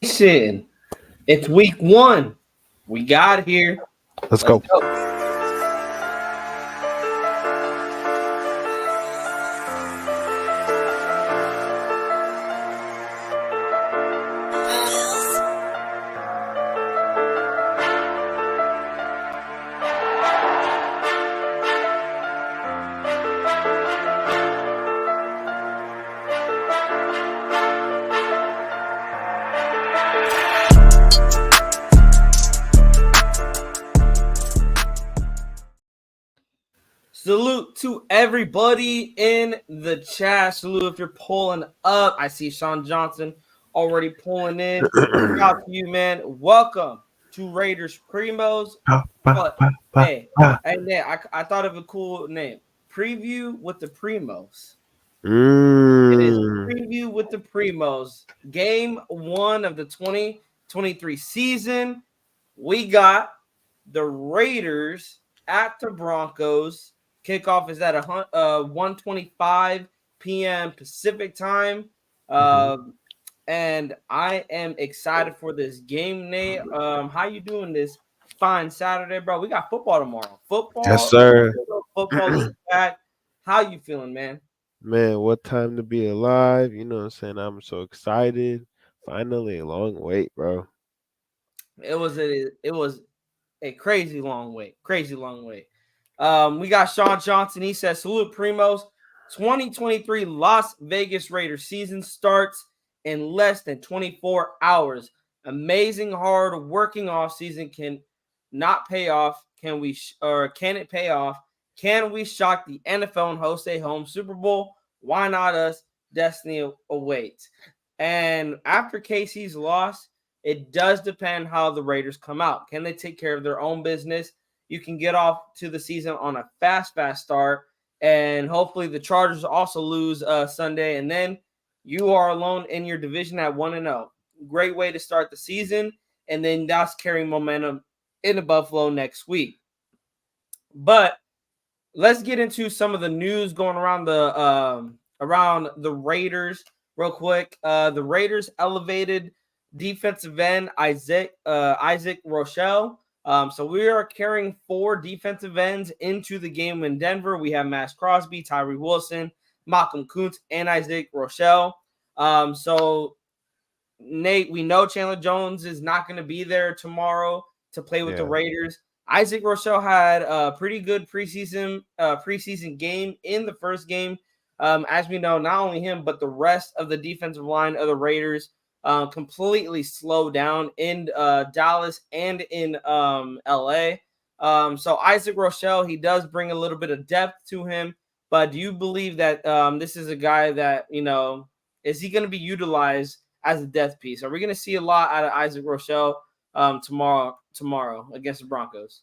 Nation. It's week one. We got here. Let's Let's go. go. Salute to everybody in the chat. Salute if you're pulling up. I see Sean Johnson already pulling in. Shout out to you, man. Welcome to Raiders Primos. But hey, Nate, I thought of a cool name. Preview with the Primos. It is preview with the Primos. Game one of the 2023 season. We got the Raiders at the Broncos. Kickoff is at 1:25 p.m. Pacific time. And I am excited for this game, Nate. How you doing this fine Saturday, bro? We got football tomorrow. Yes, sir. Football is back. How you feeling, man? Man, what time to be alive? You know what I'm saying? I'm so excited. Finally, a long wait, bro. It was a crazy long wait. Crazy long wait. We got Sean Johnson. He says, salute Primos. 2023 Las Vegas Raiders season starts in less than 24 hours. Amazing hard working off season can not pay off. Can it pay off? Can we shock the NFL and host a home Super Bowl? Why not us? Destiny awaits. And after KC's loss, it does depend how the Raiders come out. Can they take care of their own business? You can get off to the season on a fast start. And hopefully the Chargers also lose Sunday. And then you are alone in your division at 1-0. Great way to start the season. And then that's carrying momentum into Buffalo next week. But let's get into some of the news going around the Raiders real quick. The Raiders elevated defensive end Isaac Rochelle. So we are carrying 4 defensive ends into the game in Denver. We have Max Crosby, Tyree Wilson, Malcolm Kuntz, and Isaac Rochelle. So Nate, we know Chandler Jones is not going to be there tomorrow to play with the Raiders. Isaac Rochelle had a pretty good preseason game in the first game. As we know, not only him, but the rest of the defensive line of the Raiders completely slowed down in Dallas and in LA. So Isaac Rochelle, he does bring a little bit of depth to him. But do you believe that this is a guy that, is he going to be utilized as a depth piece? Are we going to see a lot out of Isaac Rochelle tomorrow against the Broncos?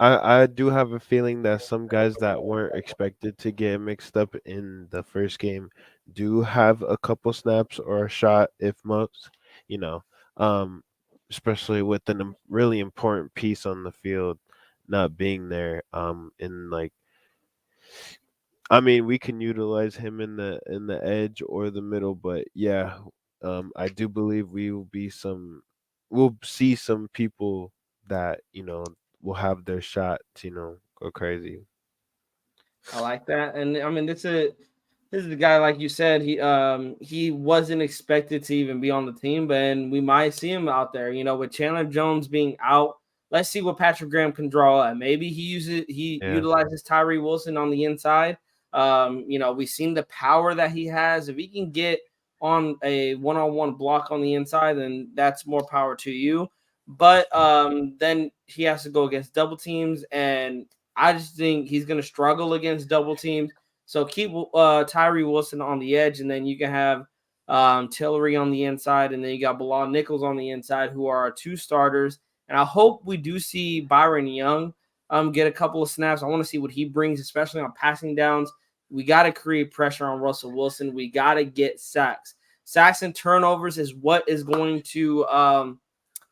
I do have a feeling that some guys that weren't expected to get mixed up in the first game do have a couple snaps or a shot, if most, you know, um, especially with a really important piece on the field not being there. In like, I mean, we can utilize him in the edge or the middle, but yeah, I do believe we'll see some people that will have their shot to go crazy. I like that, and I mean this is the guy, like you said, he wasn't expected to even be on the team, but we might see him out there. With Chandler Jones being out, let's see what Patrick Graham can draw at. Maybe he utilizes Tyree Wilson on the inside. We've seen the power that he has. If he can get on a one-on-one block on the inside, then that's more power to you. But then he has to go against double teams, and I just think he's going to struggle against double teams. So keep Tyree Wilson on the edge, and then you can have Tillery on the inside, and then you got Bilal Nichols on the inside, who are our 2 starters. And I hope we do see Byron Young get a couple of snaps. I want to see what he brings, especially on passing downs. We got to create pressure on Russell Wilson. We got to get sacks. Sacks and turnovers is what is going to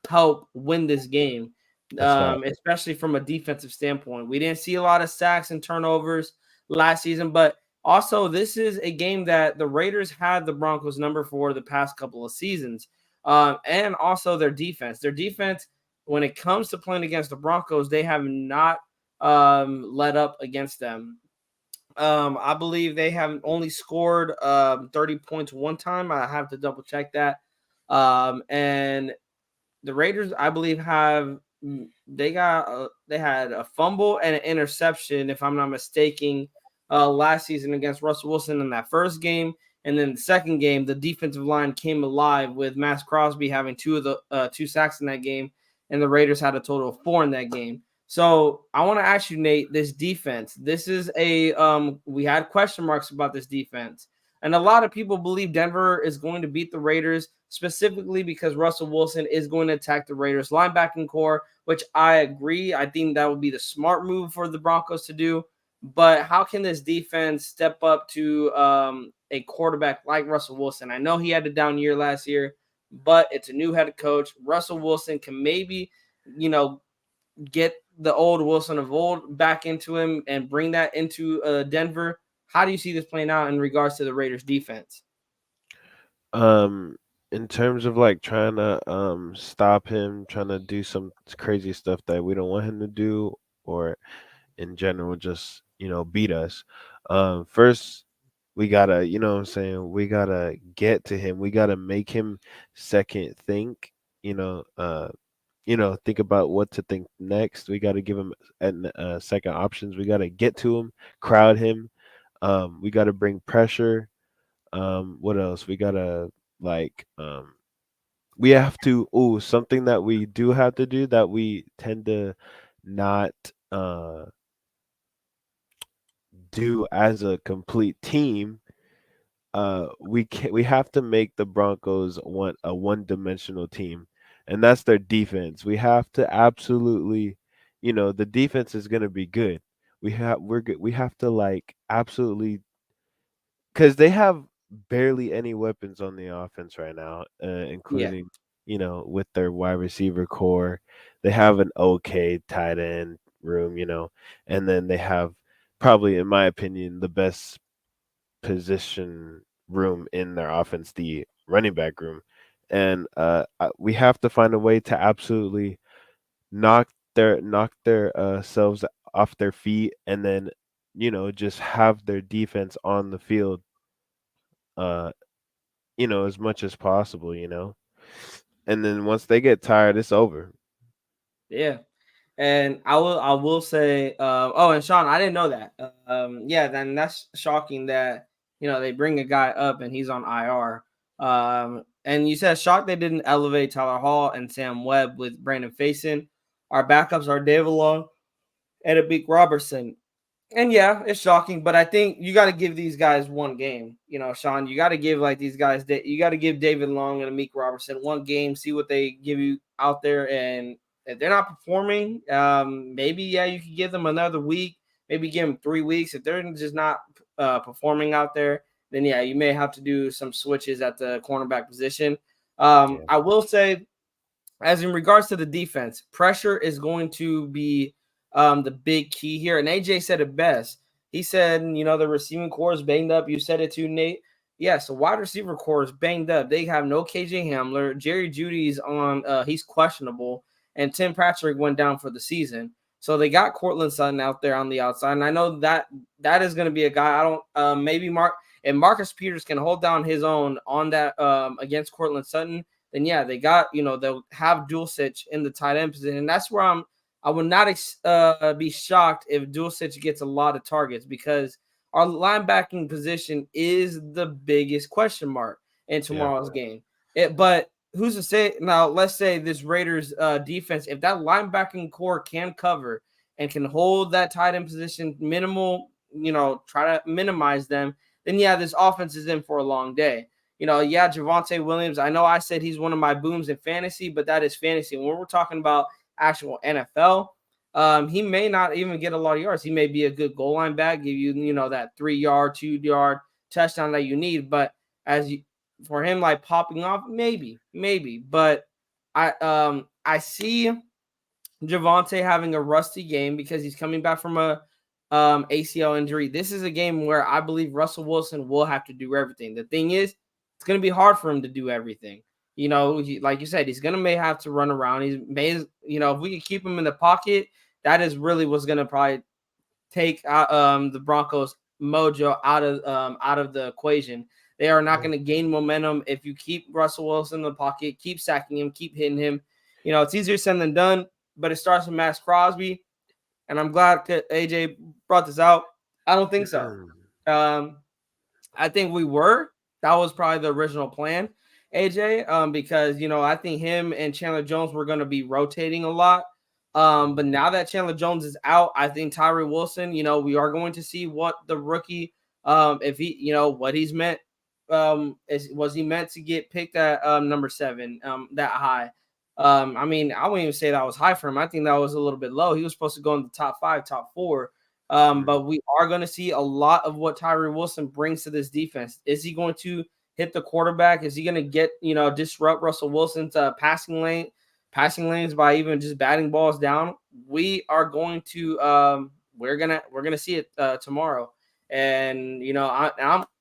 help win this game, especially from a defensive standpoint. We didn't see a lot of sacks and turnovers last season, but Also, this is a game that the Raiders had the Broncos number for the past couple of seasons. And also their defense. Their defense, when it comes to playing against the Broncos, they have not let up against them. I believe they have only scored 30 points one time. I have to double check that. And the Raiders, I believe, have they had a fumble and an interception, if I'm not mistaken, last season against Russell Wilson in that first game, and then the second game, the defensive line came alive with Max Crosby having two sacks in that game, and the Raiders had a total of four in that game. So I want to ask you, Nate, this defense. This is a we had question marks about this defense. And a lot of people believe Denver is going to beat the Raiders specifically because Russell Wilson is going to attack the Raiders linebacking core, which I agree. I think that would be the smart move for the Broncos to do. But how can this defense step up to a quarterback like Russell Wilson? I know he had a down year last year, but it's a new head coach. Russell Wilson can maybe, you know, get the old Wilson of old back into him and bring that into Denver. How do you see this playing out in regards to the Raiders defense? Um, in terms of like trying to stop him, trying to do some crazy stuff that we don't want him to do, or in general just beat us. First we gotta, what I'm saying, we gotta get to him. We gotta make him second think. You know, uh, think about what to think next. We gotta give him second options. We gotta get to him, crowd him. We gotta bring pressure. What else? We gotta like we have to something that we do have to do that we tend to not do as a complete team. We have to make the Broncos a one-dimensional team, and that's their defense. We have to absolutely, the defense is going to be good. We have to like absolutely, because they have barely any weapons on the offense right now, Yeah. including with their wide receiver core. They have an okay tight end room, and then they have probably, in my opinion, the best position room in their offense, the running back room. And we have to find a way to absolutely knock their selves off their feet, and then just have their defense on the field, uh, as much as possible. And then once they get tired, it's over. Yeah. And I will say, oh, and Sean, I didn't know that. Yeah, then that's shocking that they bring a guy up and he's on IR. And you said shocked they didn't elevate Tyler Hall and Sam Webb with Brandon Faison. Our backups are David Long and Abik Robertson. And yeah, it's shocking, but I think you got to give these guys one game. Sean, you got to give like these guys. You got to give David Long and Amik Robertson one game, see what they give you out there, and if they're not performing, maybe you could give them another week, maybe give them 3 weeks. If they're just not performing out there, then you may have to do some switches at the cornerback position. Yeah. I will say as in regards to the defense, pressure is going to be the big key here. And AJ said it best. He said, the receiving core is banged up. You said it too, Nate. Yes, the wide receiver core is banged up. They have no KJ Hamler. Jerry Judy's on, he's questionable. And Tim Patrick went down for the season. So they got Cortland Sutton out there on the outside. And I know that is going to be a guy. I don't, maybe and Marcus Peters can hold down his own on that against Cortland Sutton, then they got, they'll have Dulcich in the tight end position. And that's where I would not be shocked if Dulcich gets a lot of targets because our linebacking position is the biggest question mark in Yeah. tomorrow's game. But who's to say now? Let's say this Raiders defense, if that linebacking core can cover and can hold that tight end position minimal, try to minimize them, then this offense is in for a long day. Javonte Williams, I know I said he's one of my booms in fantasy, but that is fantasy. When we're talking about actual NFL, he may not even get a lot of yards. He may be a good goal line back, give you, that 3 yard, 2 yard touchdown that you need. But for him, like popping off, maybe. But I see Javonte having a rusty game because he's coming back from a ACL injury. This is a game where I believe Russell Wilson will have to do everything. The thing is, it's going to be hard for him to do everything. Like you said, he's going to may have to run around. He's may, if we can keep him in the pocket, that is really what's going to probably take the Broncos mojo out of the equation. They are not going to gain momentum if you keep Russell Wilson in the pocket, keep sacking him, keep hitting him. It's easier said than done, but it starts with Max Crosby, and I'm glad AJ brought this out. I don't think so. Um, I think we were. That was probably the original plan, AJ, because I think him and Chandler Jones were going to be rotating a lot. But now that Chandler Jones is out, I think Tyree Wilson, we are going to see what the rookie, if he, what he's meant, was he meant to get picked at number 7, that high? I mean, I wouldn't even say that was high for him. I think that was a little bit low. He was supposed to go in the top 5, top 4. But we are going to see a lot of what Tyree Wilson brings to this defense. Is he going to hit the quarterback? Is he going to get, disrupt Russell Wilson's passing lanes by even just batting balls down? We are going to we're gonna see it tomorrow, and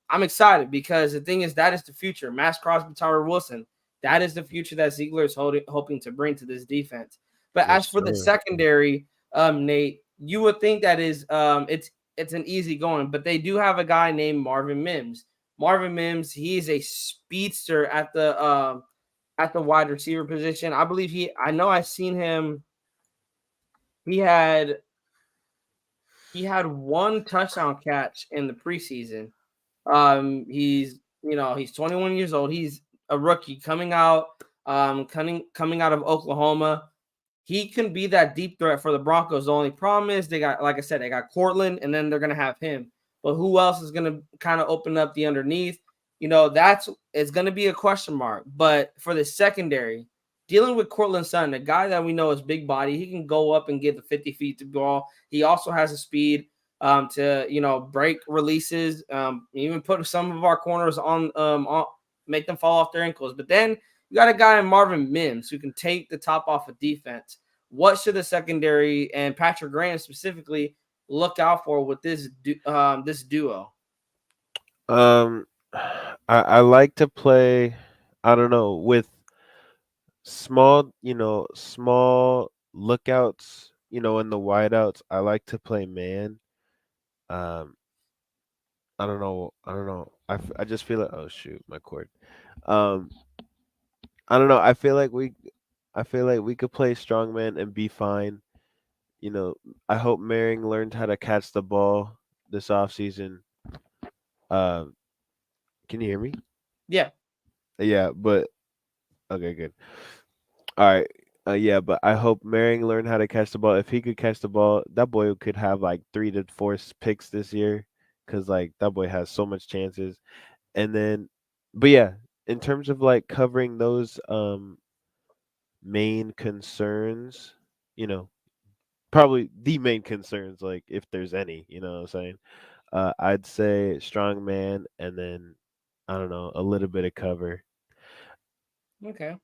I'm excited because the thing is that is the future. Max Crosby, Tyree Wilson. That is the future that Ziegler is hoping to bring to this defense. But as Yes, for the sir. secondary, Nate, you would think that is it's an easy going, but they do have a guy named Marvin Mims. Marvin Mims, he is a speedster at the wide receiver position. I believe I know I've seen him. He had he had one touchdown catch in the preseason. He's 21 years old. He's a rookie coming out of Oklahoma. He can be that deep threat for the Broncos. The only problem is they got, like I said, they got Cortland, and then they're gonna have him. But who else is gonna kind of open up the underneath? That's it's gonna be a question mark. But for the secondary, dealing with Cortland Sutton, a guy that we know is big body, he can go up and get the 50 feet to ball. He also has the speed to break releases, even put some of our corners on make them fall off their ankles. But then you got a guy in Marvin Mims who can take the top off of defense. What should the secondary and Patrick Graham specifically look out for with this duo? Um, I like to play. I don't know, with small lookouts. In the wideouts, I like to play man. Um, I don't know. I don't know. I just feel like, oh shoot, my cord. Um, I don't know. I feel like we could play strongman and be fine. You know, I hope Maring learned how to catch the ball this offseason. Um, can you hear me? Yeah. Yeah, but okay, good. All right. Yeah, but I hope Maring learned how to catch the ball. If he could catch the ball, that boy could have like 3 to 4 picks this year, cause like that boy has so much chances. And then, but yeah, in terms of like covering those main concerns, you know, probably the main concerns, like if there's any, you know what I'm saying? I'd say strong man, and then I don't know, a little bit of cover. Okay.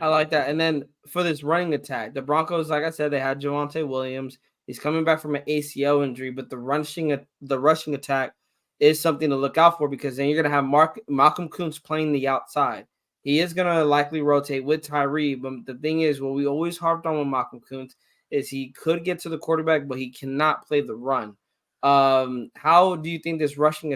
I like that. And then for this running attack, the Broncos, like I said, they had Javonte Williams. He's coming back from an ACL injury, but the rushing attack is something to look out for because then you're gonna have Malcolm Kuntz playing the outside. He is gonna likely rotate with Tyree, but the thing is, what we always harped on with Malcolm Kuntz is he could get to the quarterback, but he cannot play the run. How do you think this rushing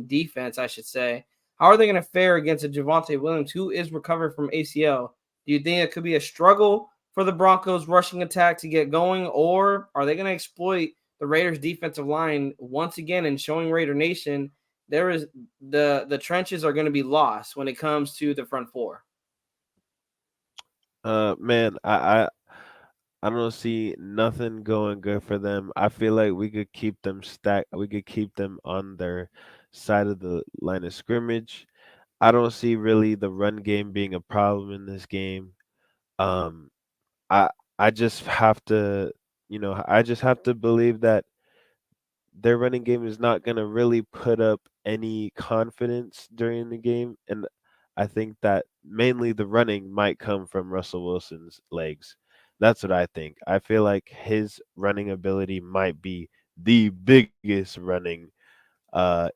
defense, I should say, how are they going to fare against a Javonte Williams who is recovering from ACL? Do you think it could be a struggle for the Broncos rushing attack to get going, or are they going to exploit the Raiders defensive line once again and showing Raider Nation there is the trenches are going to be lost when it comes to the front four? Man, I don't see nothing going good for them. I feel like we could keep them stacked. We could keep them on their side of the line of scrimmage. I don't see really the run game being a problem in this game. Um, I I just have to, I just have to believe that their running game is not gonna really put up any confidence during the game, and I think that mainly the running might come from Russell Wilson's legs. That's what I think. I feel like his running ability might be the biggest running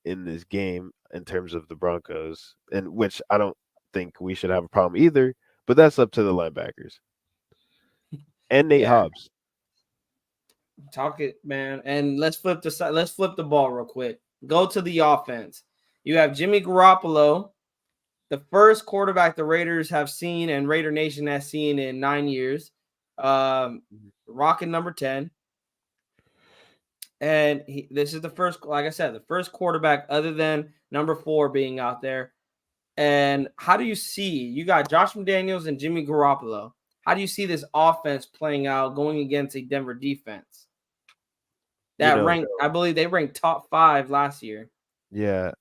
in this game in terms of the Broncos, and which I don't think we should have a problem either. But that's up to the linebackers and Nate Yeah, Hobbs. talk it, man. And let's flip the side. Let's flip the ball real quick. Go to the offense. You have Jimmy Garoppolo, the first quarterback the Raiders have seen and Raider Nation has seen in 9 years. Rocking number 10. And this is the first, like I said, the first quarterback other than number 4 being out there. And how do you see you got Josh McDaniels and Jimmy Garoppolo? How do you see this offense playing out going against a Denver defense You that know, ranked? I believe they ranked top 5 last year. yeah.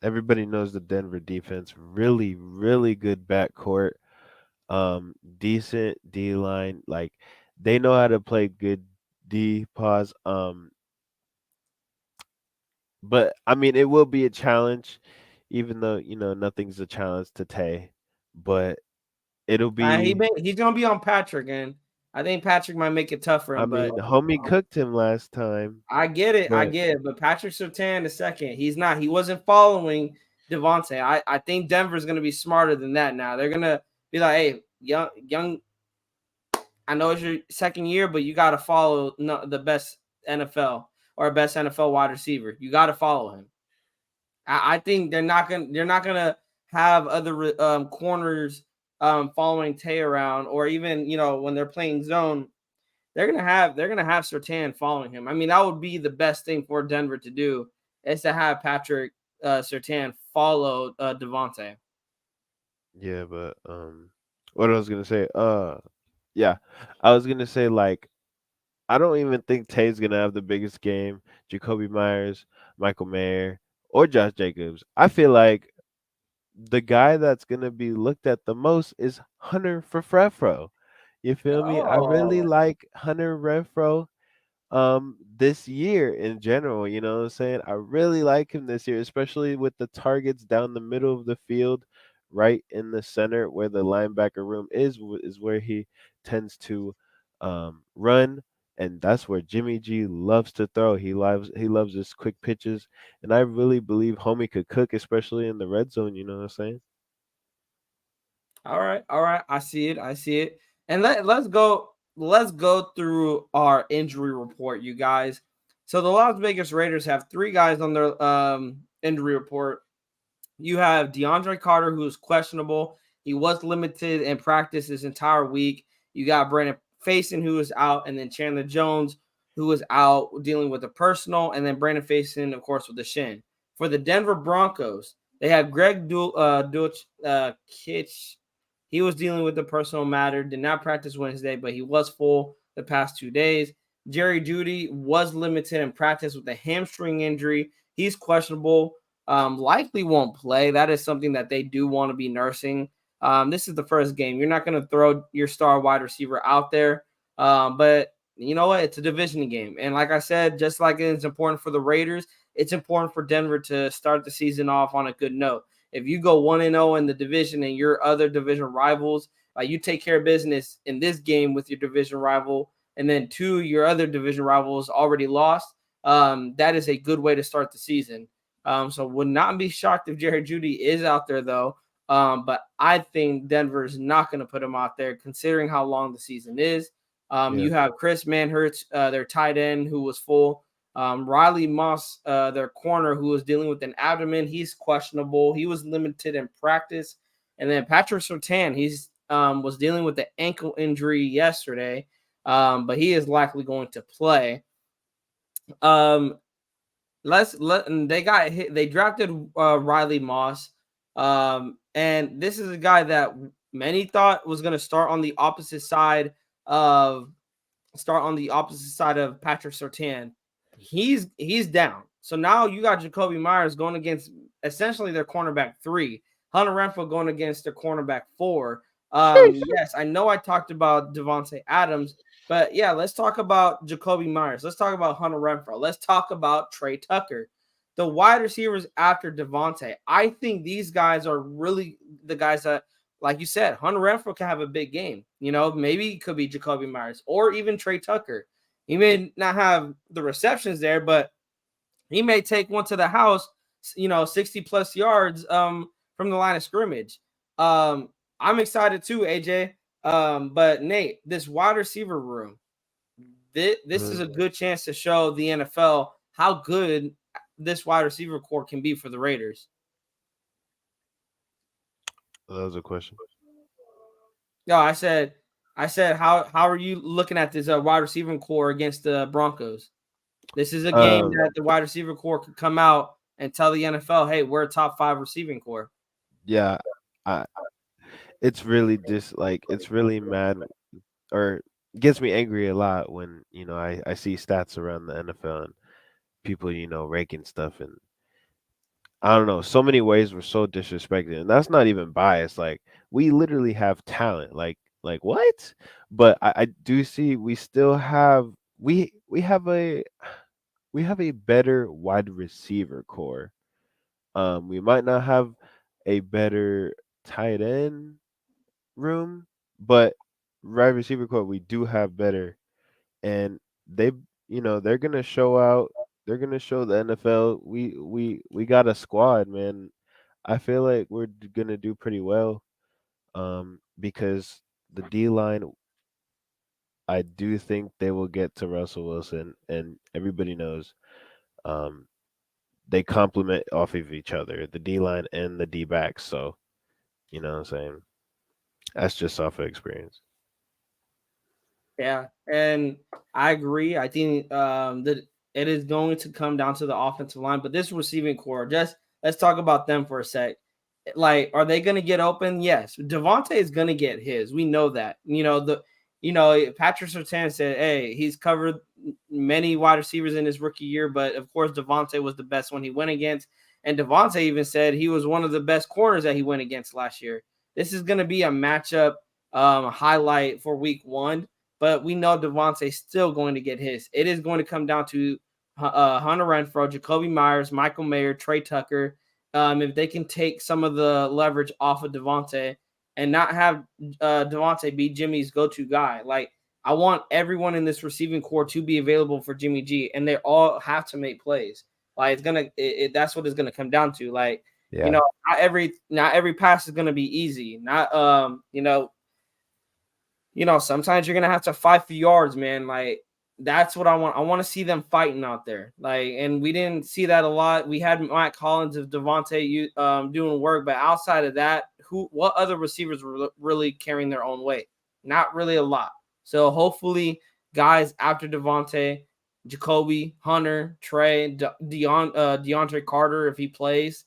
Everybody knows the Denver defense. Really, really good backcourt. Decent D line. Like they know how to play good D pause. But I mean, it will be a challenge, even though nothing's a challenge to Tay. But it'll be. He's gonna be on Patrick, and I think Patrick might make it tough for I him. But mean, homie cooked him last time, I but get it. But Patrick Surtain the second, he's not. He wasn't following Devontae. I think Denver's gonna be smarter than that now. They're gonna be like, hey, young. I know it's your second year, but you got to follow the best NFL or best NFL wide receiver. You got to follow him. I think they're not gonna have other corners following Tay around, or even when they're playing zone, they're gonna have Surtain following him. I mean, that would be the best thing for Denver to do is to have Patrick Surtain follow Devontae. yeah, but what I was gonna say, yeah, I was gonna say like I don't even think Tay's gonna have the biggest game. Jacoby Myers, Michael Mayer, or Josh Jacobs. I feel like the guy that's gonna be looked at the most is Hunter Frefro. You feel me? I really Oh, like Hunter Renfro this year in general, you know what I'm saying? I really like him this year, especially with the targets down the middle of the field, right in the center where the linebacker room is where he tends to run, and that's where Jimmy G loves to throw. He loves his quick pitches, and I really believe homie could cook, especially in the red zone, you know what I'm saying? all right, all right. I see it. I see it. And let's go. Let's go through our injury report, you guys. So the Las Vegas Raiders have 3 guys on their injury report. You have DeAndre Carter, who is questionable. He was limited in practice this entire week. You got Brandon Faison, who is out, and then Chandler Jones, who is out dealing with a personal, and then Brandon Faison, of course, with the shin. For the Denver Broncos, they have Greg Kitch. He was dealing with the personal matter, did not practice Wednesday, but he was full the past 2 days. Jerry Jeudy was limited in practice with a hamstring injury. He's questionable. Likely won't play. That is something that they do want to be nursing. This is the first game. You're not going to throw your star wide receiver out there. But you know what? It's a division game. And like I said, just like it's important for the Raiders, it's important for Denver to start the season off on a good note. If you go 1-0 in the division and your other division rivals, you take care of business in this game with your division rival, and then 2, your other division rivals already lost, that is a good way to start the season. So would not be shocked if Jerry Jeudy is out there though. But I think Denver is not going to put him out there considering how long the season is. Yeah. You have Chris Manhertz, their tight end, who was full. Riley Moss, their corner, who was dealing with an abdomen, he's questionable. He was limited in practice. And then Patrick Surtain, he's was dealing with the ankle injury yesterday, but he is likely going to play. Um, they got hit. They drafted Riley Moss, and this is a guy that many thought was going to of start on the opposite side of Patrick Surtain. He's down. So now you got Jacoby Myers going against essentially their cornerback 3. Hunter Renfrow going against their cornerback 4. Sheesh. Yes, I know I talked about Devontae Adams, but yeah, let's talk about Jacoby Myers. Let's talk about Hunter Renfrow. Let's talk about Trey Tucker. The wide receivers after Devontae. I think these guys are really the guys that like you said, Hunter Renfro can have a big game. Maybe it could be Jacoby Myers or even Trey Tucker. He may not have the receptions there, but he may take one to the house, 60 plus yards from the line of scrimmage. I'm excited too, AJ. But Nate, this wide receiver room, this is Mm, a good chance to show the NFL how good this wide receiver core can be for the Raiders. that was a question. No, I said, how are you looking at this wide receiving core against the Broncos? This is a game Um, that the wide receiver core could come out and tell the NFL, hey, we're a top 5 receiving core. yeah, I it's really just like it's really mad or gets me angry a lot when I see stats around the NFL and people ranking stuff, and I don't know, so many ways we're so disrespected, and that's not even biased. Like we literally have talent. Like what? But I do see we still have we have a better wide receiver core. We might not have a better tight end room, but wide receiver core we do have better, and they they're gonna show out. They're gonna show the NFL we got a squad, man. I feel like we're gonna do pretty well, because the D line. I do think they will get to Russell Wilson, and everybody knows um, they complement off of each other, the D line and the D backs. So you know what I'm saying? That's just off of experience. Yeah, and I agree. I think that it is going to come down to the offensive line, but this receiving core, just let's talk about them for a sec. Like, are they going to get open? Yes, Devontae is going to get his. We know that. Patrick Surtain said, "Hey, he's covered many wide receivers in his rookie year, but of course Devontae was the best one he went against." And Devontae even said he was one of the best corners that he went against last year. This is going to be a matchup highlight for Week 1, but we know Devontae's still going to get his. It is going to come down to Hunter Renfro, Jacoby Myers, Michael Mayer, Trey Tucker. If they can take some of the leverage off of Devontae and not have Devontae be Jimmy's go-to guy. Like, I want everyone in this receiving core to be available for Jimmy G, and they all have to make plays. Like, that's what it's gonna come down to. Like, Yeah. not every pass is gonna be easy. Not sometimes you're gonna have to fight for yards, man. Like, that's what I want. I want to see them fighting out there. Like, and we didn't see that a lot. We had Mike Collins of Devontae doing work, but outside of that, what other receivers were really carrying their own weight? Not really a lot. So hopefully, guys after Devontae, Jacoby, Hunter, Trey, DeAndre Carter, if he plays,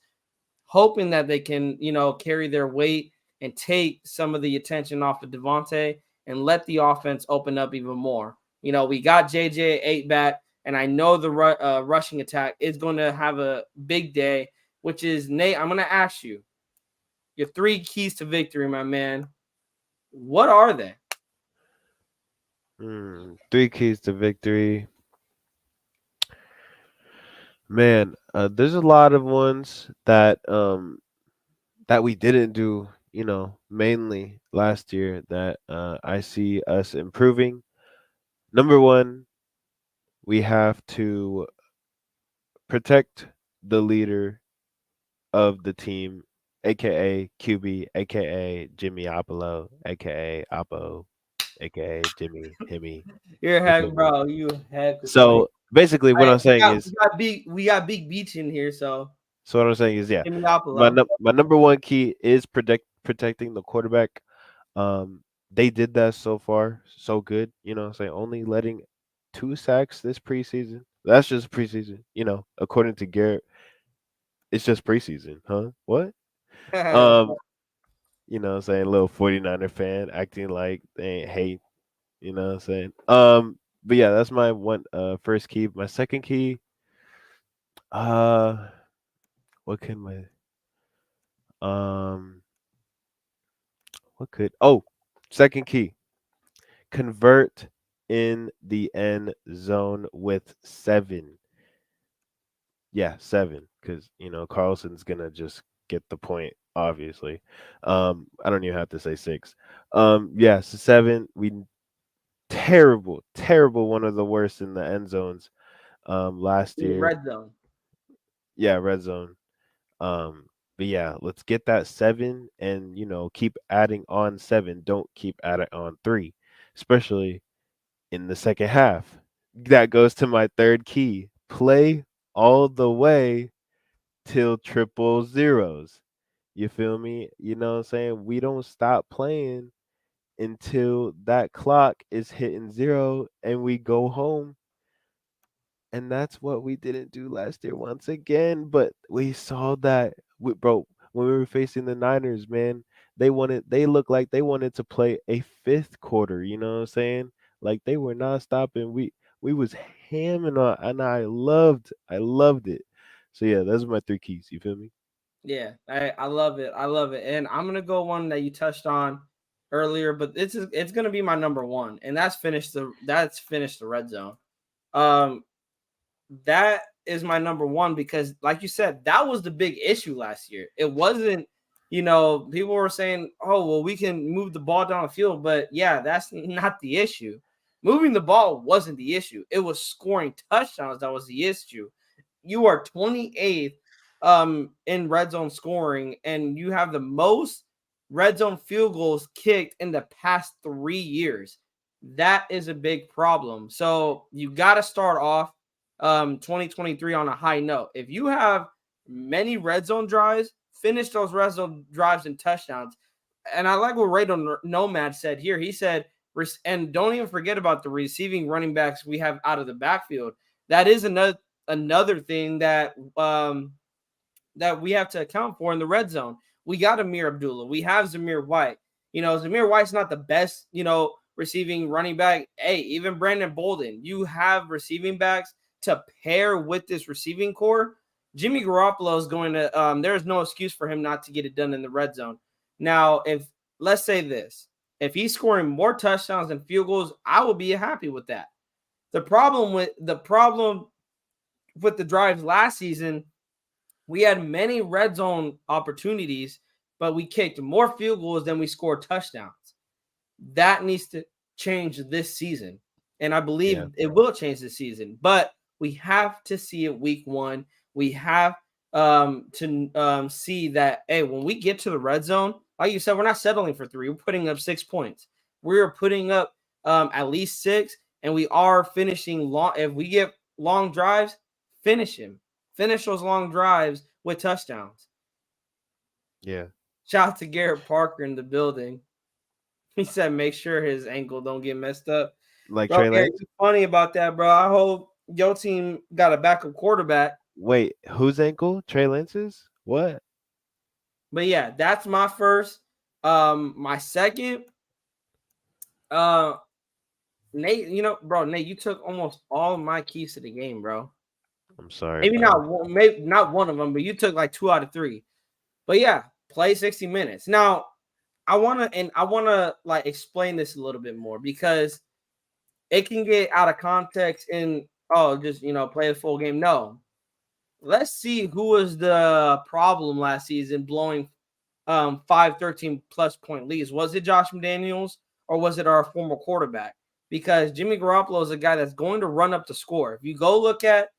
hoping that they can, carry their weight and take some of the attention off of Devontae and let the offense open up even more. We got JJ 8 back, and I know the rushing attack is going to have a big day, which is, Nate, I'm going to ask you your 3 keys to victory, my man. What are they? 3 keys to victory. Man, there's a lot of ones that we didn't do, mainly last year that I see us improving. Number one, we have to protect the leader of the team, aka QB, aka Jimmy Apollo, aka Appo, aka Jimmy Himmy. You're a You heck, feel me? bro. You heck is funny. So basically, what Right, I'm saying is, we got big beach in here, so what I'm saying is, yeah, Jimmy Garoppolo. my number one key is protecting the quarterback. Um, they did that so far, so good. Say only letting 2 sacks this preseason. That's just preseason. According to Garrett, it's just preseason, huh? What? Um, saying little 49er fan acting like they ain't hate. What I'm saying? But yeah, that's my one first key. My second key, uh, what can my um, what could second key convert in the end zone with 7. Yeah, 7, because Carlson's gonna just get the point obviously. I don't even have to say 6. Yeah, so 7. We terrible, terrible, one of the worst in the end zones. Last In the year, red zone. yeah, red zone. But yeah, let's get that 7, and keep adding on 7. Don't keep adding on 3, especially in the second half. That goes to my third key. Play all the way till triple zeros. You feel me? You know what I'm saying? We don't stop playing until that clock is hitting 0 and we go home. And that's what we didn't do last year once again. But we saw that, bro, when we were facing the Niners, man, they looked like they wanted to play a fifth quarter. You know what I'm saying? Like they were not stopping. We was hamming on, and I loved it. So yeah, those are my 3 keys. You feel me? Yeah, I love it. I love it. And I'm gonna go one that you touched on earlier, but it's gonna be my number one, and that's finish the red zone. Um, that is my number one because, like you said, that was the big issue last year. It wasn't, people were saying, oh, well, we can move the ball down the field. But yeah, that's not the issue. Moving the ball wasn't the issue. It was scoring touchdowns that was the issue. You are 28th in red zone scoring, and you have the most red zone field goals kicked in the past 3 years. That is a big problem. So you got to start off 2023 on a high note. If you have many red zone drives, finish those red zone drives and touchdowns. And I like what Radon Nomad said here. He said, and don't even forget about the receiving running backs we have out of the backfield. That is another thing that we have to account for in the red zone. We got Amir Abdullah. We have Zamir White. Zamir White's not the best, receiving running back. Hey, even Brandon Bolden, you have receiving backs to pair with this receiving core. Jimmy Garoppolo is going to, there's no excuse for him not to get it done in the red zone. Now, let's say this, if he's scoring more touchdowns than field goals, I will be happy with that. The problem with the drives last season, we had many red zone opportunities, but we kicked more field goals than we scored touchdowns. That needs to change this season. And I Yeah. believe it will change this season, but we have to see it week one. We have to see that, hey, when we get to the red zone, like you said, we're not settling for 3. We're putting up 6 points. We're putting up at least 6, and we are finishing long. If we get long drives, finish him. Finish those long drives with touchdowns. Yeah. Shout out to Garrett Parker in the building. He said, make sure his ankle don't get messed up. Like Bro, Trey Garrett, Lance? you funny about that, bro. I hope your team got a backup quarterback. Wait, whose ankle? Trey Lance's? What? But yeah, that's my first. My second, uh, Nate, bro, Nate, you took almost all of my keys to the game, bro. I'm sorry, Maybe bro. not one, maybe not one of them, but you took like 2 out of 3. But yeah, play 60 minutes. Now, I wanna like explain this a little bit more because it can get out of context and just play a full game. No, let's see who was the problem last season blowing 5 13 plus point leads. Was it Josh McDaniels or was it our former quarterback? Because Jimmy Garoppolo is a guy that's going to run up the score. If you go look at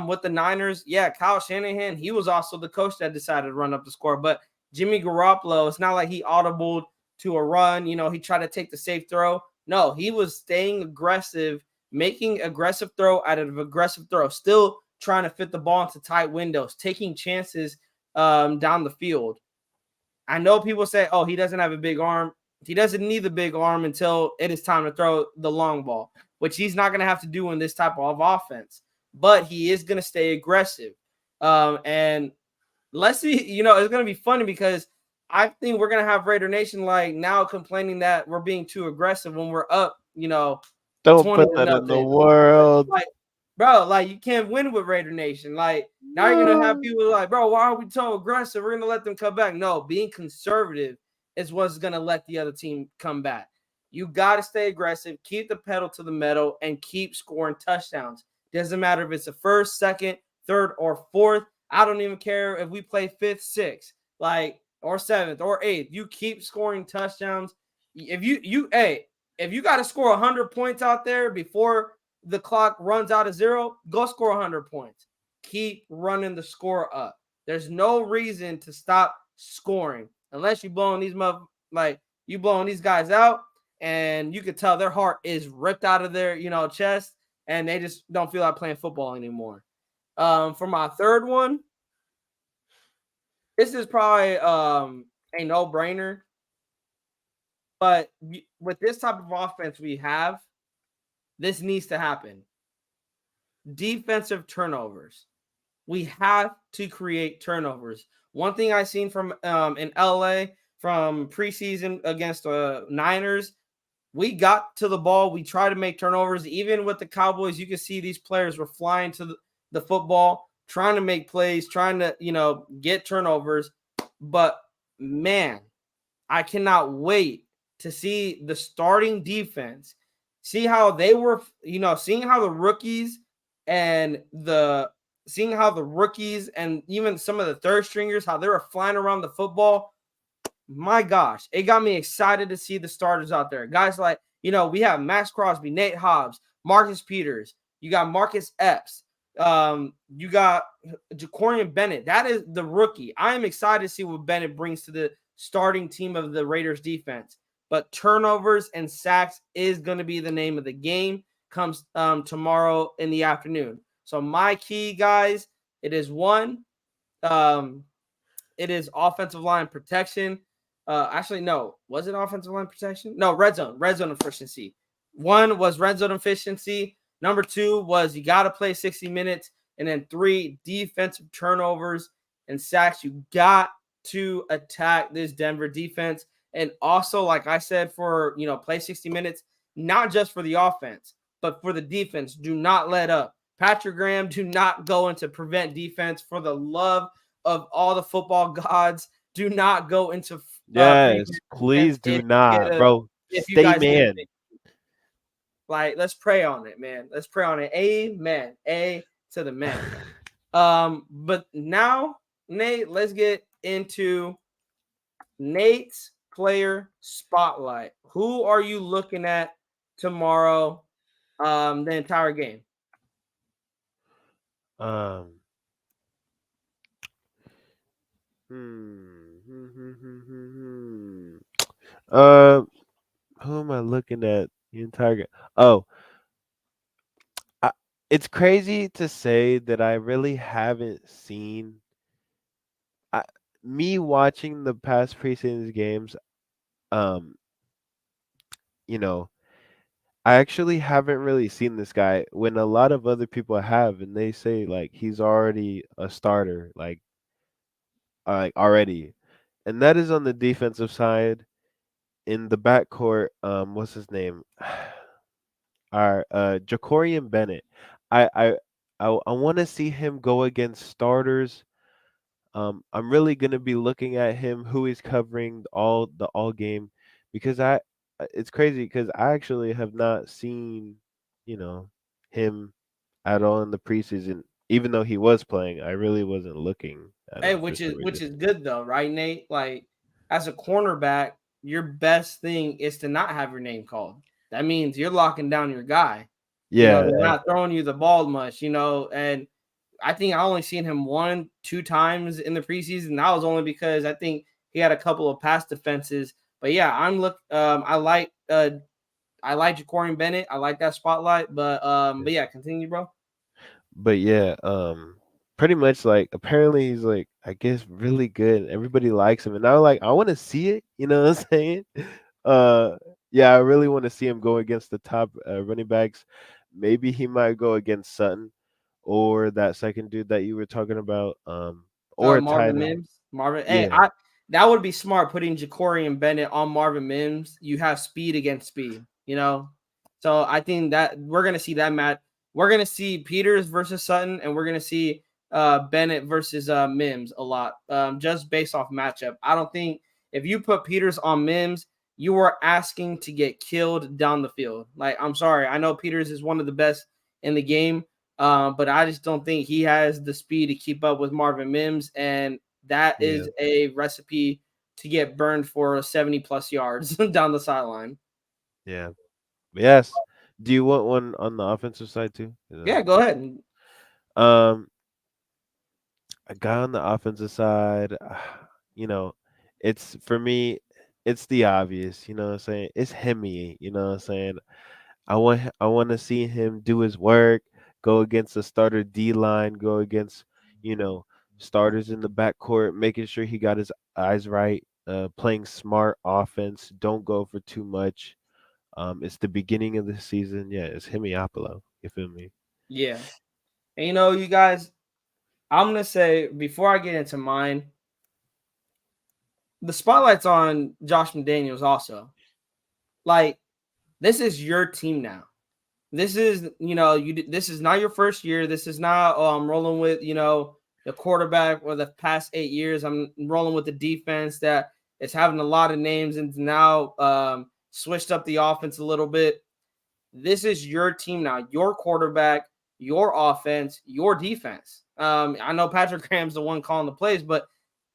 with the Niners, yeah, Kyle Shanahan, he was also the coach that decided to run up the score. But Jimmy Garoppolo, it's not like he audibled to a run. He tried to take the safe throw. No, he was staying aggressive, making aggressive throw out of aggressive throw, still trying to fit the ball into tight windows, taking chances down the field. I know people say, oh, he doesn't have a big arm. He doesn't need the big arm until it is time to throw the long ball, which he's not going to have to do in this type of offense. But he is going to stay aggressive. And let's see, it's going to be funny because I think we're going to have Raider Nation like now complaining that we're being too aggressive when we're up, Don't 20 put to that in the nothing. world. Like, bro, like you can't win with Raider Nation. Like now you're gonna have No. people like, bro, why are we so aggressive? We're gonna let them come back. No, being conservative is what's gonna let the other team come back. You gotta stay aggressive, keep the pedal to the metal, and keep scoring touchdowns. Doesn't matter if it's the first, second, third, or fourth. I don't even care if we play fifth, sixth. Like or 7th or 8th, you keep scoring touchdowns. If you got to score 100 points out there before the clock runs out of 0, go score 100 points. Keep running the score up. There's no reason to stop scoring unless you blowing you blowing these guys out, and you could tell their heart is ripped out of their chest, and they just don't feel like playing football anymore. For my third one, this is probably a no-brainer, but with this type of offense we have, this needs to happen. Defensive turnovers. We have to create turnovers. One thing I've seen from in LA from preseason against the Niners, we got to the ball. We tried to make turnovers. Even with the Cowboys, you can see these players were flying to the football, trying to make plays, trying to, get turnovers. But, man, I cannot wait to see the starting defense, see how they were, seeing how the rookies and even some of the third stringers, how they were flying around the football. My gosh, it got me excited to see the starters out there. Guys like, we have Max Crosby, Nate Hobbs, Marcus Peters. You got Marcus Epps. You got Jacorian Bennett. That is the rookie. I am excited to see what Bennett brings to the starting team of the Raiders defense. But turnovers and sacks is going to be the name of the game comes tomorrow in the afternoon. So my key, guys, it is one. It is offensive line protection. Actually, no. Was it offensive line protection? No, red zone efficiency. One was red zone efficiency. Number 2 was you got to play 60 minutes. And then 3, defensive turnovers and sacks. You got to attack this Denver defense. And also, like I said, for, play 60 minutes, not just for the offense, but for the defense. Do not let up. Patrick Graham, do not go into prevent defense. For the love of all the football gods, do not go into yes, please do not, bro. Stay man. Like, let's pray on it, man. Let's pray on it. Amen. A to the man. But now, Nate, let's get into Nate's player spotlight. Who are you looking at tomorrow? The entire game. Who am I looking at the entire game? Oh, it's crazy to say that I really haven't seen. Me watching the past preseason games, I actually haven't really seen this guy when a lot of other people have, and they say like he's already a starter, like already, and that is on the defensive side. In the backcourt, what's his name? Our Jacorian Bennett. I I I want to see him go against starters. I'm really gonna be looking at him, who he's covering all game, because it's crazy because I actually have not seen, you know, him at all in the preseason. Even though he was playing, I really wasn't looking at Hey, him for which some is reason. good though, right, Nate? Like, as a cornerback, your best thing is to not have your name called. That means you're locking down your guy. Yeah, They're not throwing you the ball much, and I think I only seen him 1-2 times in the preseason. That was only because I think he had a couple of pass defenses. But yeah, I like Jacorian Bennett. I like that spotlight. But yeah, continue, bro. but yeah, pretty much like apparently he's like I guess really good. Everybody likes him, and I want to see it. You know what I'm saying? Uh, yeah, I really want to see him go against the top running backs. Maybe he might go against Sutton or that second dude that you were talking about. Or a tight Marvin end. Mims. Hey, Yeah, that would be smart putting Jacorian Bennett on Marvin Mims. You have speed against speed. So I think that we're gonna see that match. We're gonna see Peters versus Sutton, and we're gonna see Bennett versus Mims a lot, just based off matchup. I don't think if you put Peters on Mims, you are asking to get killed down the field. Like, I'm sorry, I know Peters is one of the best in the game, but I just don't think he has the speed to keep up with Marvin Mims, and that yeah, is a recipe to get burned for 70 plus yards down the sideline. Yeah. Yes. Do you want one on the offensive side too? Yeah, go ahead. Um, a guy on the offensive side, you know, it's for me, it's the obvious. You know what I'm saying? It's Hemi. You know what I'm saying? I want to see him do his work, go against the starter D line, go against you know starters in the backcourt, making sure he got his eyes right, playing smart offense. Don't go for too much. It's the beginning of the season. Yeah, it's Hemiopolo. You feel me? Yeah. And you guys, I'm going to say before I get into mine, the spotlight's on Josh McDaniels also. Like, this is your team now. This is, this is not your first year. This is not, oh, I'm rolling with, the quarterback for the past 8 years. I'm rolling with the defense that is having a lot of names and now switched up the offense a little bit. This is your team now, your quarterback, your offense, your defense. I know Patrick Graham's the one calling the plays, but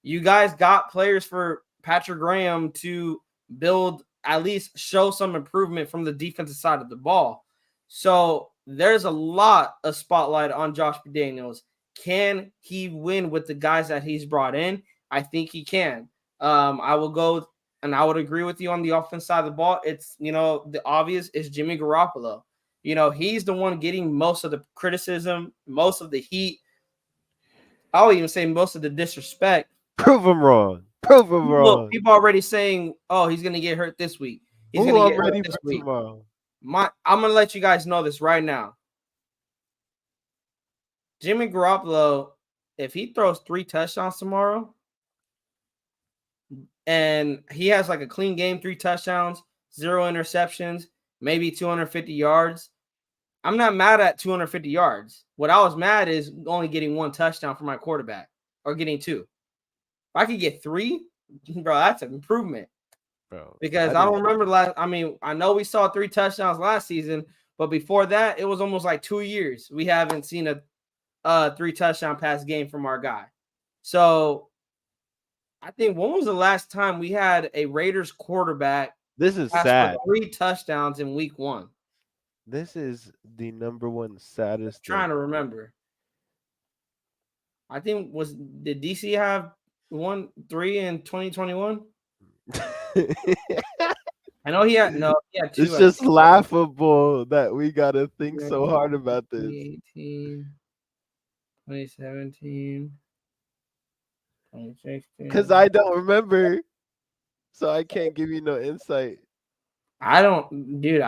you guys got players for Patrick Graham to build, at least show some improvement from the defensive side of the ball. So there's a lot of spotlight on Josh McDaniels. Can he win with the guys that he's brought in? I think he can. I will go and I would agree with you on the offense side of the ball. It's, the obvious is Jimmy Garoppolo. He's the one getting most of the criticism, most of the heat. I'll even say most of the disrespect. Prove him wrong. Prove him wrong. People already saying, "Oh, he's gonna get hurt this week. He's Oh, gonna get I'm hurt ready this for week." tomorrow. I'm gonna let you guys know this right now. Jimmy Garoppolo, if he throws 3 touchdowns tomorrow, and he has like a clean game, 3 touchdowns, 0 interceptions, maybe 250 yards. I'm not mad at 250 yards. What I was mad is only getting 1 touchdown for my quarterback or getting 2. If I could get 3, bro, that's an improvement. Bro, Because I don't remember I know we saw 3 touchdowns last season, but before that, it was almost like 2 years. We haven't seen a 3 touchdown pass game from our guy. So I think when was the last time we had a Raiders quarterback this is pass for sad. 3 touchdowns in week 1? This is the number one saddest Trying thing. to remember. I think did DC have 3 in 2021? I know he had 2. It's just laughable that we gotta think so hard about this. 2018, 2017, 2016. Because I don't remember. So I can't give you no insight. I don't remember.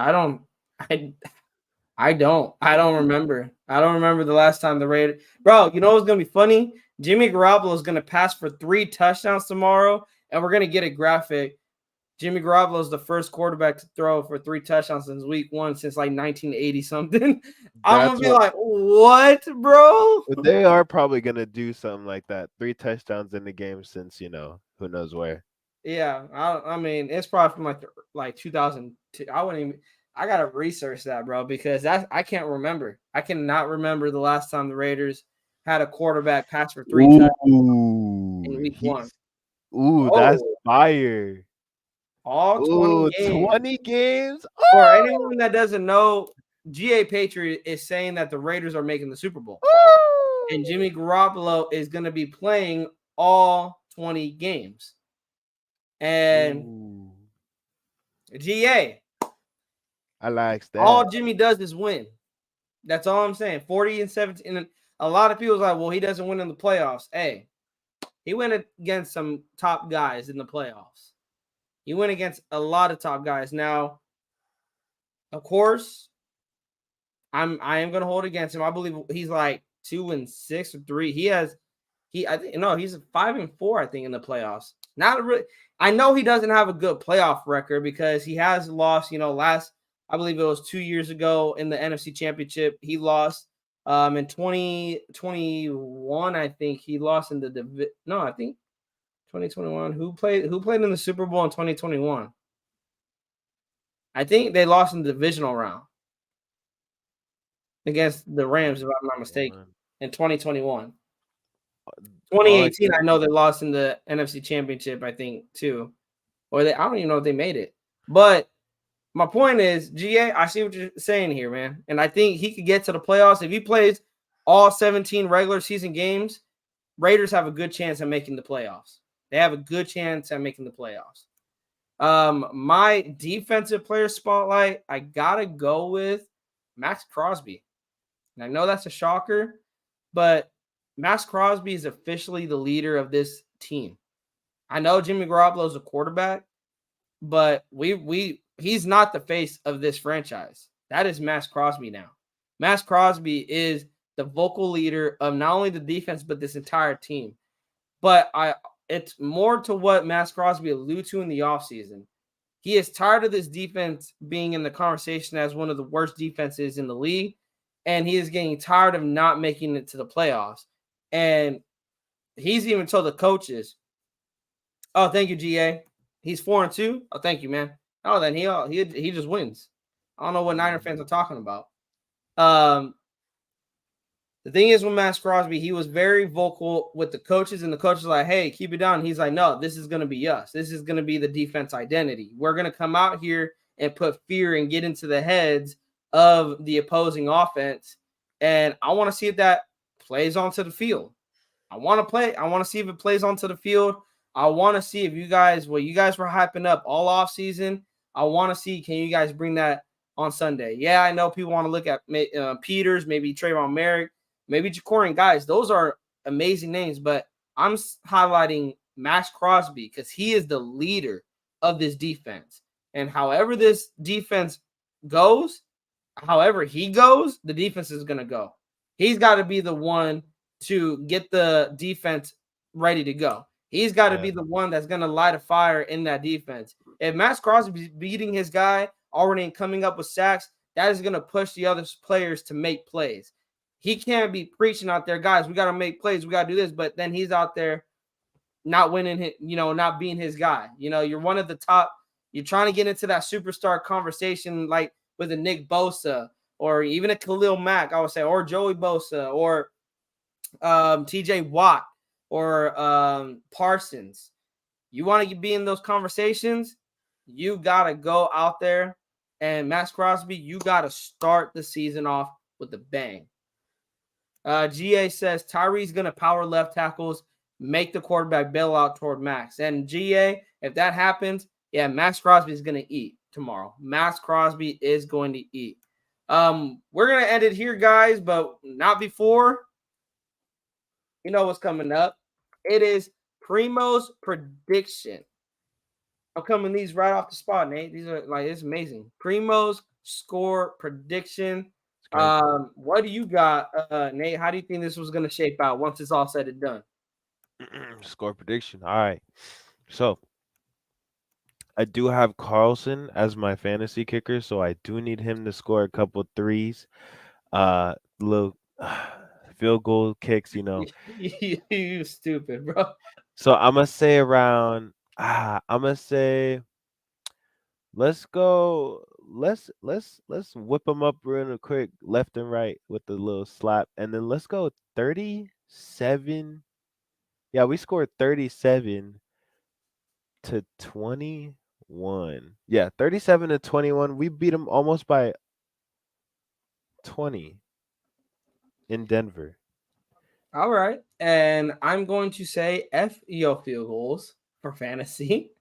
I don't remember the last time the Raiders. Bro, you know what's gonna be funny? Jimmy Garoppolo is gonna pass for 3 touchdowns tomorrow, and we're gonna get a graphic. Jimmy Garoppolo is the first quarterback to throw for 3 touchdowns since week 1 since like 1980 something. I'm gonna be like, what, bro? They are probably gonna do something like that. 3 touchdowns in the game since who knows where. Yeah, I mean it's probably from like 2002. I gotta research that, bro, because I can't remember. I cannot remember the last time the Raiders had a quarterback pass for 3 touchdowns in week 1. That's fire. All 20 games. 20 games? For anyone that doesn't know, GA Patriot is saying that the Raiders are making the Super Bowl. And Jimmy Garoppolo is going to be playing all 20 games. And GA. I like that. All Jimmy does is win. That's all I'm saying. 40 and 17. And a lot of people's like, well, he doesn't win in the playoffs. Hey, he went against some top guys in the playoffs. He went against a lot of top guys. Now, of course, I am gonna hold against him. I believe he's like 2-6 or 3. He's 5-4, I think, in the playoffs. Not really. I know he doesn't have a good playoff record because he has lost, I believe it was 2 years ago in the NFC Championship. He lost in 2021, I think he lost in the I think 2021. Who played in the Super Bowl in 2021? I think they lost in the divisional round against the Rams, if I'm not mistaken, in 2021. all I 2018, can. I know they lost in the NFC Championship, I think, too. Or I don't even know if they made it. But my point is, GA, I see what you're saying here, man. And I think he could get to the playoffs. If he plays all 17 regular season games, Raiders have a good chance at making the playoffs. They have a good chance at making the playoffs. My defensive player spotlight, I gotta go with Max Crosby. And I know that's a shocker, but Max Crosby is officially the leader of this team. I know Jimmy Garoppolo is a quarterback, but he's not the face of this franchise. That is Max Crosby now. Max Crosby is the vocal leader of not only the defense but this entire team. But it's more to what Max Crosby alluded to in the offseason. He is tired of this defense being in the conversation as one of the worst defenses in the league, and he is getting tired of not making it to the playoffs. And he's even told the coaches, "Oh, thank you, GA. He's 4-2. Oh, thank you, man. Oh, then he just wins." I don't know what Niner fans are talking about. Um, the thing is with Max Crosby, he was very vocal with the coaches, and the coaches were like, "Hey, keep it down." He's like, "No, this is going to be us. This is going to be the defense identity. We're going to come out here and put fear and get into the heads of the opposing offense, and I want to see if that plays onto the field. I want to see if it plays onto the field. I want to see if you guys were hyping up all off season. I want to see, can you guys bring that on Sunday? Yeah, I know people want to look at Peters, maybe Trayvon Merrick, maybe Ja'Cory. Guys, those are amazing names, but I'm highlighting Max Crosby because he is the leader of this defense. And however this defense goes, however he goes, the defense is going to go. He's got to be the one to get the defense ready to go. He's got to be the one that's going to light a fire in that defense. If Max Crosby's beating his guy already and coming up with sacks, that is going to push the other players to make plays. He can't be preaching out there, guys, we got to make plays, we got to do this, but then he's out there not winning, not being his guy. You're one of the top, you're trying to get into that superstar conversation like with a Nick Bosa or even a Khalil Mack, I would say, or Joey Bosa or TJ Watt or Parsons. You want to be in those conversations, you got to go out there. And Max Crosby, you got to start the season off with a bang. GA says Tyree's going to power left tackles, make the quarterback bail out toward Max. And GA, if that happens, yeah, Max Crosby is going to eat tomorrow. Max Crosby is going to eat. We're going to end it here, guys, but not before. You know what's coming up. It is Primo's prediction. I'm coming these right off the spot, Nate. These are it's amazing. Primo's score prediction. What do you got, Nate? How do you think this was going to shape out once it's all said and done? Score prediction. All right. So I do have Carlson as my fantasy kicker, so I do need him to score a couple threes. Little field goal kicks, You stupid, bro. So I'm gonna say around. I'm gonna say let's go. Let's whip them up real quick, left and right with the little slap, and then let's go 37. Yeah, we scored 37 to 21. Yeah, 37 to 21. We beat them almost by 20 in Denver. All right. And I'm going to say F your field goals for fantasy.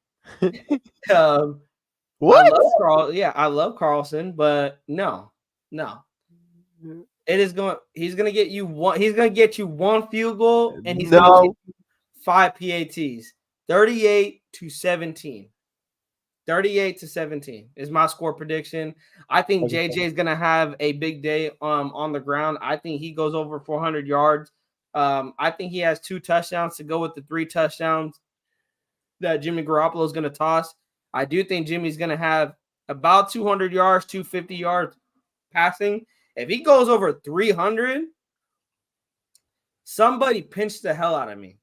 What? I love Carlson, but no. He's gonna get you one. He's gonna get you one field goal, and he's gonna get you 5 PATs. 38-17. 38-17 is my score prediction. I think JJ is gonna have a big day on the ground. I think he goes over 400 yards. I think he has 2 touchdowns to go with the 3 touchdowns that Jimmy Garoppolo is gonna toss. I do think Jimmy's gonna have about 200 yards, 250 yards passing. If he goes over 300, somebody pinched the hell out of me.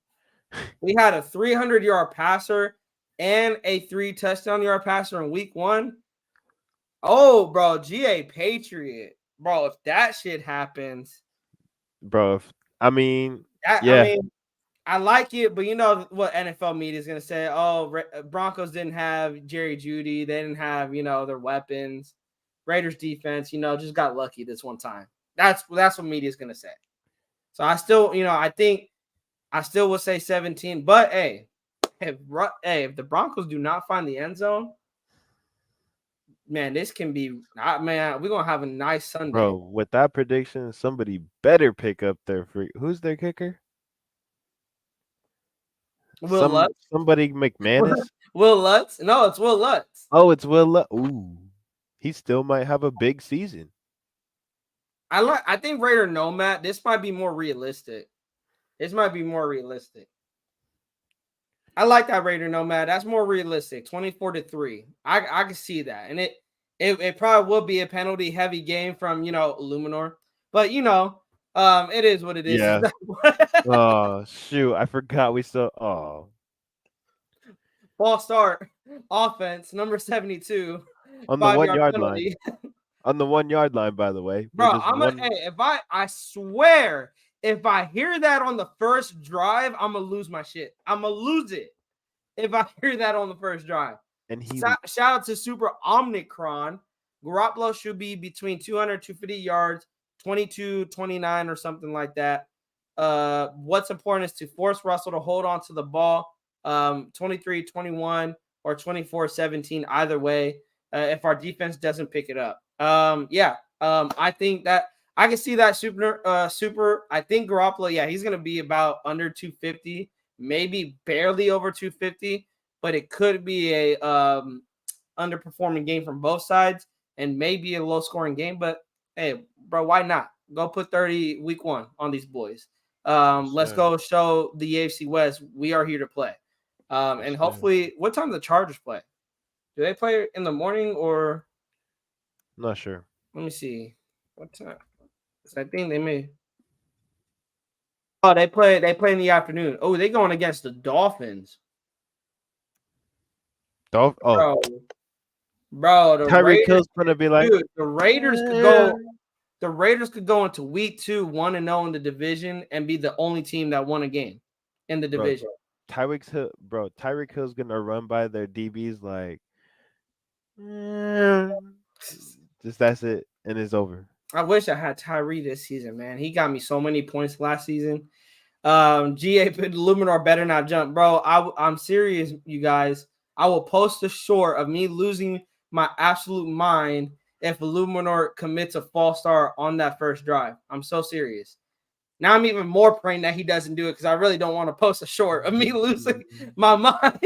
We had a 300-yard passer and a 3 touchdown yard passer in week 1. Oh, bro, GA Patriot. Bro, if that shit happens. Bro, I mean, I like it, but you know what NFL media is going to say? Oh, Broncos didn't have Jerry Jeudy. They didn't have, their weapons. Raiders defense, just got lucky this one time. That's what media is going to say. So I still, I still would say 17. But, hey, if the Broncos do not find the end zone, man, this can be – man, we're going to have a nice Sunday. Bro, with that prediction, somebody better pick up their free. Who's their kicker? Will Lutz? Somebody McManus? Will Lutz? No, it's Will Lutz. Oh, it's Will Lutz. Ooh. He still might have a big season. I think Raider Nomad, this might be more realistic. This might be more realistic. I like that Raider Nomad. That's more realistic. 24-3. I can see that. And it probably will be a penalty heavy game from, Illuminor. But it is what it is. Yeah. Oh, shoot. I forgot we still False start. Offense, number 72. On the 1-yard line. On the 1-yard line, by the way. Bro, I swear, if I hear that on the first drive, I'm gonna lose my shit. I'm gonna lose it if I hear that on the first drive. And shout out to Super Omnicron. Garoppolo should be between 200 250 yards, 22, 29 or something like that. What's important is to force Russell to hold on to the ball 23, 21 or 24, 17, either way, if our defense doesn't pick it up. I think that I can see that super. I think Garoppolo, he's going to be about under 250, maybe barely over 250, but it could be a underperforming game from both sides and maybe a low scoring game. But hey, bro, why not? Go put 30 week 1 on these boys. Let's go show the AFC West we are here to play. And hopefully, what time do the Chargers play? Do they play in the morning or? Not sure. Let me see. What time? I think they may. Oh, they play in the afternoon. Oh, they going against the Dolphins. Bro, the Tyreek Hill's gonna be like, dude, the Raiders could go. The Raiders could go into week 2 1-0 in the division and be the only team that won a game in the division. Tyreek Hill's gonna run by their DBs like, just that's it, and it's over. I wish I had Tyree this season, man. He got me so many points last season. GA Luminar better not jump, bro. I'm serious, you guys. I will post a short of me losing my absolute mind if Luminar commits a false start on that first drive. I'm so serious. Now I'm even more praying that he doesn't do it because I really don't want to post a short of me losing my mind.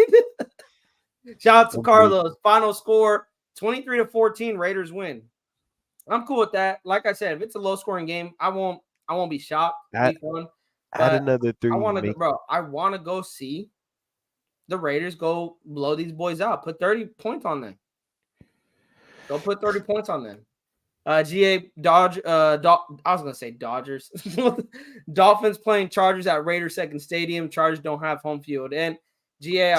Shout out to Carlos. Final score 23-14. Raiders win. I'm cool with that. Like I said, if it's a low scoring game, I won't be shocked. Add another 3. I want to go see the Raiders go blow these boys out. Put 30 points on them. Go put 30 points on them. GA Dodge. I was gonna say Dodgers. Dolphins playing Chargers at Raiders second stadium. Chargers don't have home field. And GA,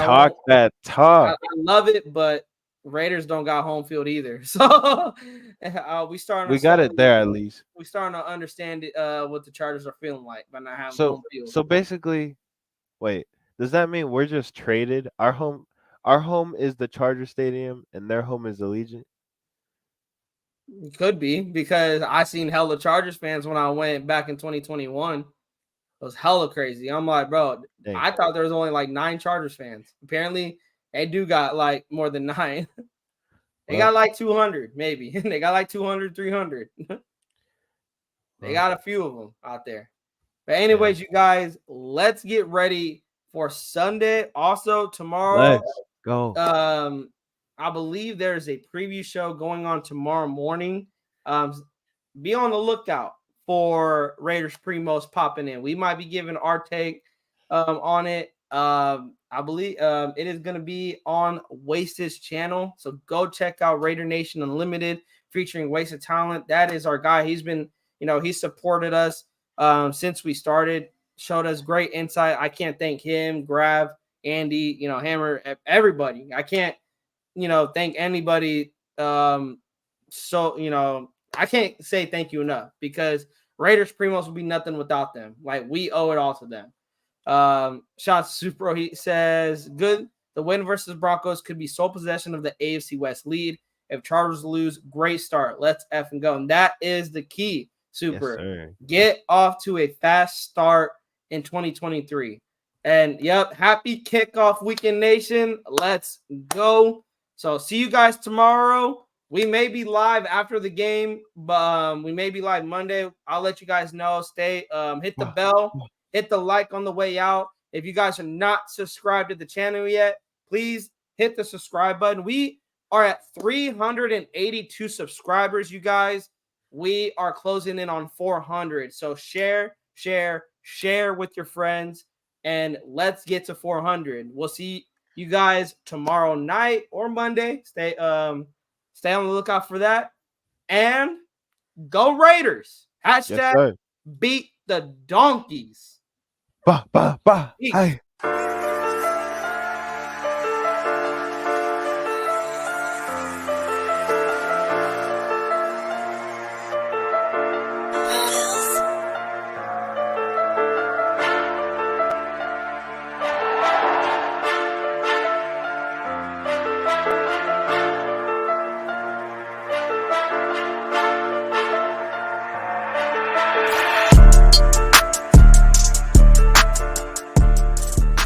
talk. I love it, but Raiders don't got home field either. So we got it there at least. We starting to understand what the Chargers are feeling like by not having home field. So basically, wait, does that mean we're just traded? Our home is the Charger Stadium and their home is Allegiant? Could be, because I seen hella Chargers fans when I went back in 2021. It was hella crazy. I'm like, bro, I thought there was only like 9 Chargers fans. Apparently, they do got like more than 9. They got like 200, maybe. They got like 200, 300. They got a few of them out there. But anyways, you guys, let's get ready for Sunday. Also, tomorrow, let's go. I believe there's a preview show going on tomorrow morning. Be on the lookout for Raiders Primos popping in. We might be giving our take on it. I believe it is going to be on Wasted's channel. So go check out Raider Nation Unlimited featuring Wasted Talent. That is our guy. He's been, he supported us since we started, showed us great insight. I can't thank him, Grav, Andy, Hammer, everybody. I can't, thank anybody. I can't say thank you enough because Raiders Primos would be nothing without them. Like, we owe it all to them. Sean Supro, he says, good. The win versus Broncos could be sole possession of the AFC West lead. If Chargers lose, great start. Let's effing go. And that is the key, Yes, Super. sir. Get off to a fast start in 2023. And yep, happy kickoff weekend, nation. Let's go. So see you guys tomorrow. We may be live after the game, but we may be live Monday. I'll let you guys know. Stay, hit the bell, hit the like on the way out. If you guys are not subscribed to the channel yet, please hit the subscribe button. We are at 382 subscribers, you guys. We are closing in on 400. So share with your friends, and let's get to 400. We'll see you guys tomorrow night or Monday. Stay on the lookout for that. And go Raiders. Yes, Hashtag sir. beat the donkeys. Bah, bah, bah. Peace. Hi.